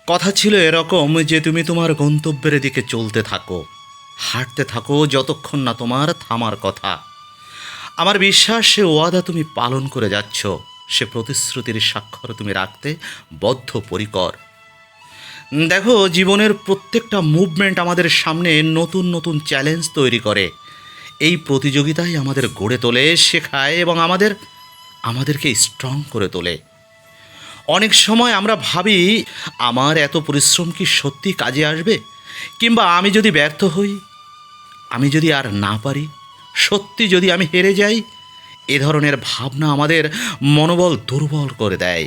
কথা ছিল এরকম যে তুমি তোমার গন্তব্যের দিকে চলতে থাকো, হাঁটতে থাকো যতক্ষণ না তোমার থামার কথা। আমার বিশ্বাস সে ওয়াদা তুমি পালন করে যাচ্ছ, সে প্রতিশ্রুতির স্বাক্ষর তুমি রাখতে বদ্ধপরিকর। দেখো, জীবনের প্রত্যেকটা মুভমেন্ট আমাদের সামনে নতুন নতুন চ্যালেঞ্জ তৈরি করে। এই প্রতিযোগিতাই আমাদের গড়ে তোলে, শেখায় এবং আমাদেরকে স্ট্রং করে তোলে। অনেক সময় আমরা ভাবি, আমার এত পরিশ্রম কি সত্যি কাজে আসবে? কিংবা আমি যদি ব্যর্থ হই, আমি যদি আর না পারি, সত্যি যদি আমি হেরে যাই। এ ধরনের ভাবনা আমাদের মনোবল দুর্বল করে দেয়।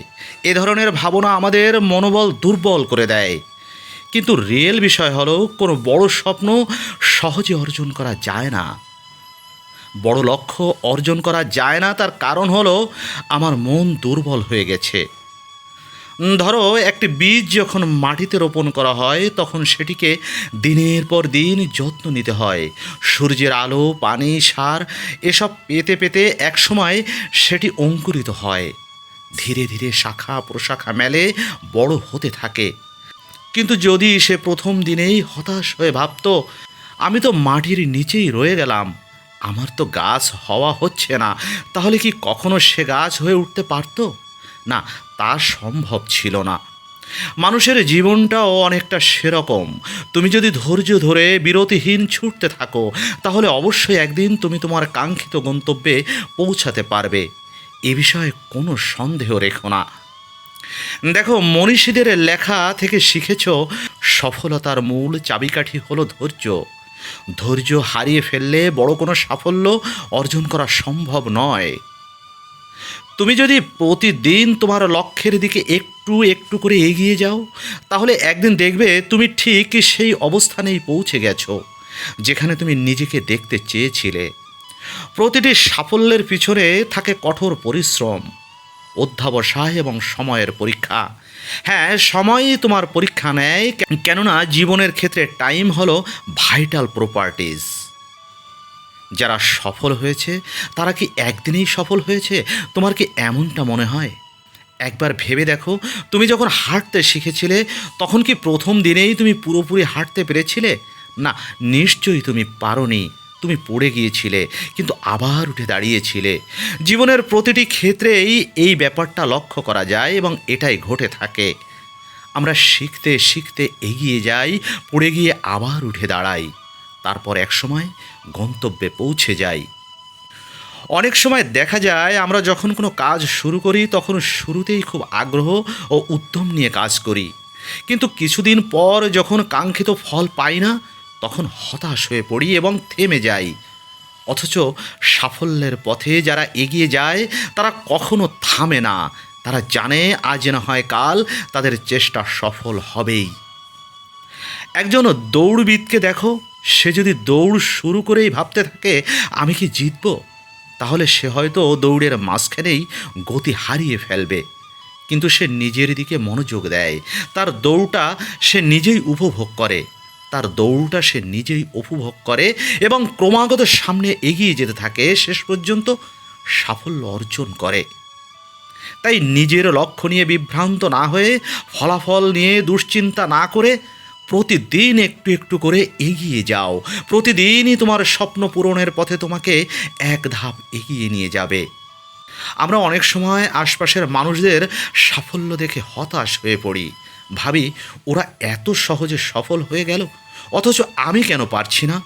এ ধরনের ভাবনা আমাদের মনোবল দুর্বল করে দেয়। কিন্তু রিয়েল বিষয় হলো, কোনো বড় স্বপ্ন সহজে অর্জন করা যায় না। বড় লক্ষ্য অর্জন করা যায় না, তার কারণ হলো আমার মন দুর্বল হয়ে গেছে। ধরো, একটি বীজ যখন মাটিতে রোপণ করা হয় তখন সেটিকে দিনের পর দিন যত্ন নিতে হয়। সূর্যের আলো, পানি, সার এসব পেতে পেতে একসময় সেটি অঙ্কুরিত হয়। ধীরে ধীরে শাখা প্রশাখা মেলে, বড় হতে থাকে। কিন্তু যদি সে প্রথম দিনেই হতাশ হয়ে ভাবতো, আমি তো মাটির নিচেই রয়ে গেলাম, আমার তো গাছ হওয়া হচ্ছে না, তাহলে কি কখনো সে গাছ হয়ে উঠতে পারতো? না, তা সম্ভব ছিল না। মানুষের জীবনটাও অনেকটা সেরকম। তুমি যদি ধৈর্য ধরে বিরতিহীন ছুটতে থাকো, তাহলে অবশ্যই একদিন তুমি তোমার কাঙ্ক্ষিত গন্তব্যে পৌঁছাতে পারবে। এ বিষয়ে কোনো সন্দেহ রেখো না। দেখো, মনীষীদের লেখা থেকে শিখেছ, সফলতার মূল চাবিকাঠি হলো ধৈর্য। ধৈর্য হারিয়ে ফেললে বড় কোনো সাফল্য অর্জন করা সম্ভব নয়। তুমি যদি প্রতিদিন তোমার লক্ষ্যের দিকে একটু একটু করে এগিয়ে যাও, তাহলে একদিন দেখবে তুমি ঠিক সেই অবস্থানেই পৌঁছে গেছো যেখানে তুমি নিজেকে দেখতে চেয়েছিলে। প্রতিটি সাফল্যের পিছনে থাকে কঠোর পরিশ্রম, অধ্যবসায় এবং সময়ের পরীক্ষা। হ্যাঁ, সময়ই তোমার পরীক্ষা নেয়, কেননা জীবনের ক্ষেত্রে টাইম হলো ভাইটাল প্রপার্টিজ। যারা সফল হয়েছে তারা কি একদিনেই সফল হয়েছে? তোমার কি এমনটা মনে হয়? একবার ভেবে দেখো, তুমি যখন হাঁটতে শিখেছিলে তখন কি প্রথম দিনেই তুমি পুরোপুরি হাঁটতে পেরেছিলে? না, নিশ্চয়ই তুমি পারোনি। তুমি পড়ে গিয়েছিলে, কিন্তু আবার উঠে দাঁড়িয়েছিলে। জীবনের প্রতিটি ক্ষেত্রেই এই ব্যাপারটা লক্ষ্য করা যায় এবং এটাই ঘটে থাকে। আমরা শিখতে শিখতে এগিয়ে যাই, পড়ে গিয়ে আবার উঠে দাঁড়াই, তারপর একসময় গন্তব্যে পৌঁছে যাই। অনেক সময় দেখা যায়, আমরা যখন কোনো কাজ শুরু করি তখন শুরুতেই খুব আগ্রহ ও উদ্যম নিয়ে কাজ করি, কিন্তু কিছুদিন পর যখন কাঙ্ক্ষিত ফল পাই না, তখন হতাশ হয়ে পড়ি এবং থেমে যাই। অথচ সাফল্যের পথে যারা এগিয়ে যায় তারা কখনো থামে না। তারা জানে আজ না হয় কাল তাদের চেষ্টা সফল হবেই। একজন দৌড়বিদকে দেখো, সে যদি দৌড় শুরু করেই ভাবতে থাকে আমি কি জিতব, তাহলে সে হয়তো দৌড়ের মাঝখানেই গতি হারিয়ে ফেলবে। কিন্তু সে নিজের দিকে মনোযোগ দেয়, তার দৌড়টা সে নিজেই উপভোগ করে, এবং ক্রমাগত সামনে এগিয়ে যেতে থাকে, শেষ পর্যন্ত সাফল্য অর্জন করে। তাই নিজের লক্ষ্য নিয়ে বিভ্রান্ত না হয়ে, ফলাফল নিয়ে দুশ্চিন্তা না করে, প্রতিদিন একটু একটু করে এগিয়ে যাও। প্রতিদিনই তোমার স্বপ্ন পূরণের পথে তোমাকে এক ধাপ এগিয়ে নিয়ে যাবে। আমরা অনেক সময় আশপাশের মানুষদের সাফল্য দেখে হতাশ হয়ে পড়ি, ভাবি ওরা এত সহজে সফল হয়ে গেল, অথচ আমি কেন পারছি না?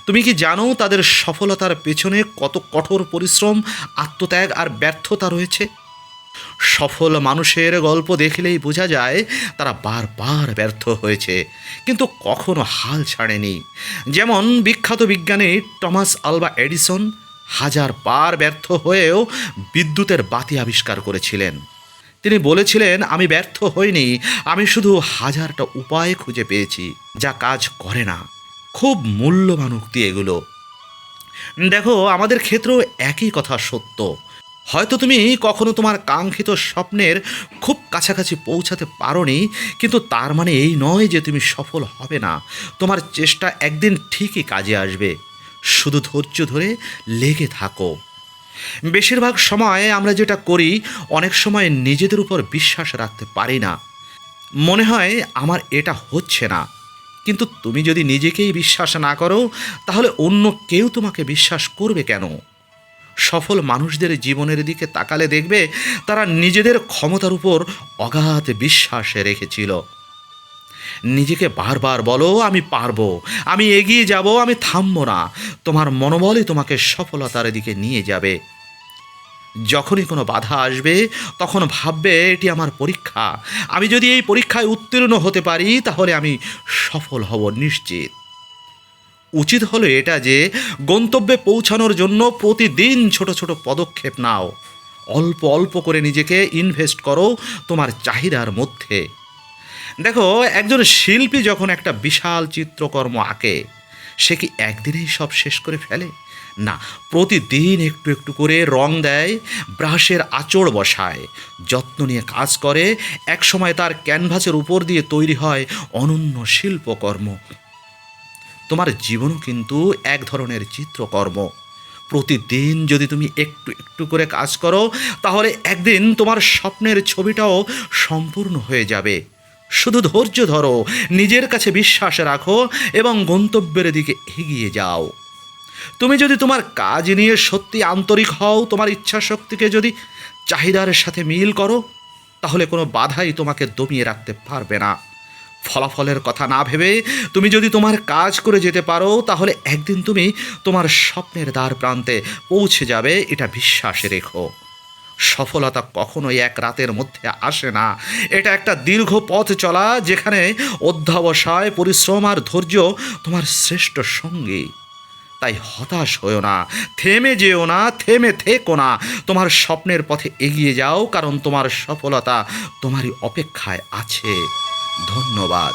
তুমি কি জানো তাদের সফলতার পেছনে কত কঠোর পরিশ্রম, আত্মত্যাগ আর ব্যর্থতা রয়েছে? সফল মানুষের গল্প দেখলেই বোঝা যায় তারা বারবার ব্যর্থ হয়েছে, কিন্তু কখনো হাল ছাড়েনি। যেমন বিখ্যাত বিজ্ঞানী টমাস আলভা এডিসন হাজার বার ব্যর্থ হয়েও বিদ্যুতের বাতি আবিষ্কার করেছিলেন। তিনি বলেছিলেন, আমি ব্যর্থ হইনি, আমি শুধু হাজারটা উপায় খুঁজে পেয়েছি যা কাজ করে না। খুব মূল্যবান উক্তি এগুলো। দেখো, আমাদের ক্ষেত্রেও একই কথা সত্য। হয়তো তুমি কখনো তোমার কাঙ্ক্ষিত স্বপ্নের খুব কাছাকাছি পৌঁছাতে পারোনি, কিন্তু তার মানে এই নয় যে তুমি সফল হবে না। তোমার চেষ্টা একদিন ঠিকই কাজে আসবে। শুধু ধৈর্য ধরে লেগে থাকো। বেশিরভাগ সময় আমরা যেটা করি, অনেক সময় নিজেদের উপর বিশ্বাস রাখতে পারি না। মনে হয় আমার এটা হচ্ছে না, কিন্তু তুমি যদি নিজেকেই বিশ্বাস না করো, তাহলে অন্য কেউ তোমাকে বিশ্বাস করবে কেন? সফল মানুষদের জীবনের দিকে তাকালে দেখবে তারা নিজেদের ক্ষমতার উপর অগাধ বিশ্বাস রেখেছিল। নিজেকে বারবার বলো, আমি পারবো, আমি এগিয়ে যাব, আমি থামবো না। তোমার মনোবলই তোমাকে সফলতার দিকে নিয়ে যাবে। যখনই কোনো বাধা আসবে, তখন ভাববে এটি আমার পরীক্ষা। আমি যদি এই পরীক্ষায় উত্তীর্ণ হতে পারি, তাহলে আমি সফল হব নিশ্চিত। উচিত হলো এটা যে গন্তব্যে পৌঁছানোর জন্য প্রতিদিন ছোট ছোট পদক্ষেপ নাও। অল্প অল্প করে নিজেকে ইনভেস্ট করো তোমার চাহিদার মধ্যে। দেখো, একজন শিল্পী যখন একটা বিশাল চিত্রকর্ম আঁকে, সে কি একদিনেই সব শেষ করে ফেলে? না, প্রতিদিন একটু একটু করে রং দেয়, ব্রাশের আঁচড় বসায়, যত্ন নিয়ে কাজ করে। একসময় তার ক্যানভাসের উপর দিয়ে তৈরি হয় অনন্য শিল্পকর্ম। তোমার জীবনও কিন্তু এক ধরনের চিত্রকর্ম। প্রতিদিন যদি তুমি একটু একটু করে কাজ করো, তাহলে একদিন তোমার স্বপ্নের ছবিটাও সম্পূর্ণ হয়ে যাবে। শুধু ধৈর্য ধরো, নিজের কাছে বিশ্বাস রাখো এবং গন্তব্যের দিকে এগিয়ে যাও। তুমি যদি তোমার কাজ নিয়ে সত্যি আন্তরিক হও, তোমার ইচ্ছা শক্তিকে যদি চাহিদার সাথে মিল করো, তাহলে কোনো বাধাই তোমাকে দমিয়ে রাখতে পারবে না। ফলাফলের কথা না ভেবে তুমি যদি তোমার কাজ করে যেতে পারো, তাহলে একদিন তুমি তোমার স্বপ্নের দ্বার প্রান্তে পৌঁছে যাবে, এটা বিশ্বাসে রেখো। সফলতা কখনোই এক রাতের মধ্যে আসে না। এটা একটা দীর্ঘ পথ চলা, যেখানে অধ্যবসায়, পরিশ্রম আর ধৈর্য তোমার শ্রেষ্ঠ সঙ্গী। তাই হতাশ হয়েও না, থেমে যেও না, থেমে থেকো না। তোমার স্বপ্নের পথে এগিয়ে যাও, কারণ তোমার সফলতা তোমারই অপেক্ষায় আছে। ধন্যবাদ।